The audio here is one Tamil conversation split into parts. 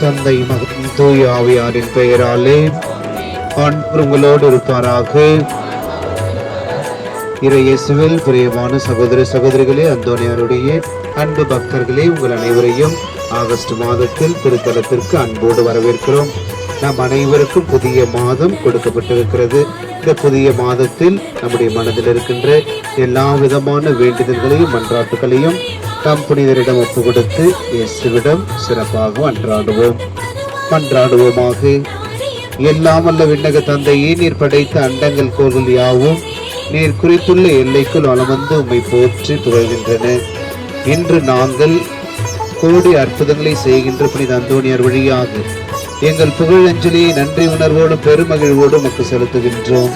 தந்தை மகன் தூய ஆவியாரின் பெயராலே ஆண்டவர் உங்களோடு இருப்பாராக. இயேசுவில் பிரியமான சகோதர சகோதரிகளே, அந்தோனியாருடைய அன்பு பக்தர்களே, உங்கள் அனைவரையும் ஆகஸ்ட் மாதத்தில் திருத்தலத்திற்கு அன்போடு வரவேற்கிறோம். நம் அனைவருக்கும் புதிய மாதம் கொடுக்கப்பட்டிருக்கிறது. இந்த புதிய மாதத்தில் நம்முடைய மனதில் இருக்கின்ற எல்லா விதமான வேண்டுதல்களையும் மன்றாட்டுகளையும் தம் புனிதரிடம் ஒப்பு கொடுத்து இயேசுவிடம் சிறப்பாக மன்றாடுவோமாக. எல்லாம் வல்ல விண்ணக தந்தையே, நீர் படைத்த அண்டங்கள் கோள்கள் யாவும் நீர் குறித்துள்ள எல்லைக்குள் வளம் உம்மை போற்றி புகழ்கின்றன. இன்று நாங்கள் கோடி அற்புதங்களை செய்கின்ற புனித அந்தோனியார் வழியாக எங்கள் புகழஞ்சலியை நன்றி உணர்வோடும் பெருமகிழ்வோடும் உமக்கு செலுத்துகின்றோம்.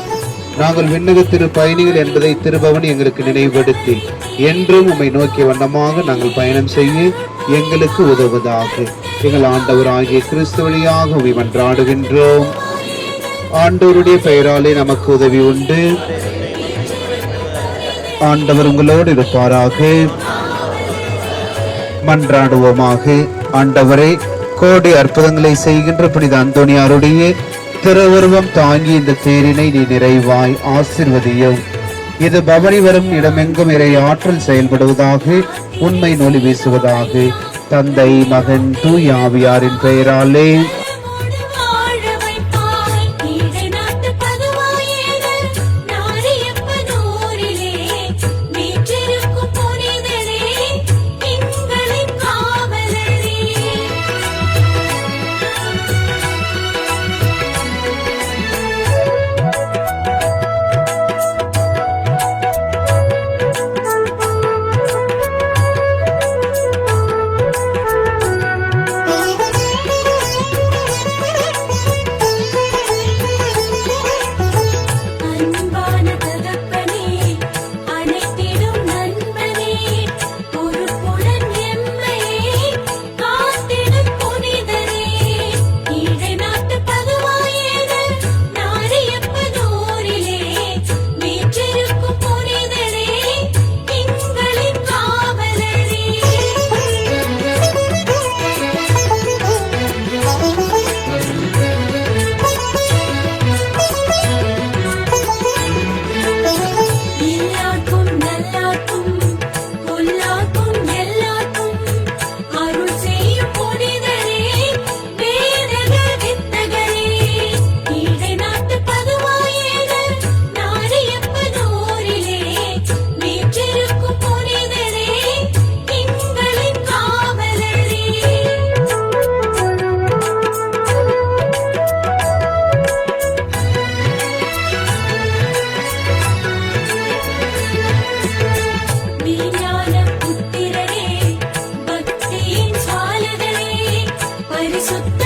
நாங்கள் விண்ணக திரு பயணிகள் என்பதை திருபவன் எங்களுக்கு நினைவுபடுத்தி என்றும் உம்மை நோக்கிய வண்ணமாக நாங்கள் பயணம் செய்ய எங்களுக்கு உதவுவதாக. எங்கள் ஆண்டவர் ஆகிய கிறிஸ்து வழியாக உம்மை மன்றாடுகின்றோம். ஆண்டவருடைய பெயராலே நமக்கு உதவி உண்டு. ஆண்டவர் உங்களோடு இருப்பாராக. மன்றாடுவோமாக. ஆண்டவரே, கோடி அற்புதங்களை செய்கின்ற புனித அந்தோனியாருடைய திருவுருவம் தாங்கி இந்த தேரினை நீ நிறைவாய் ஆசீர்வதியும். இது பவனி வரும் இடமெங்கும் இறை ஆற்றல் செயல்படுவதாக, உண்மை நொலி வீசுவதாக. தந்தை மகன் தூய ஆவியாரின் பெயராலே. பரிசுத்த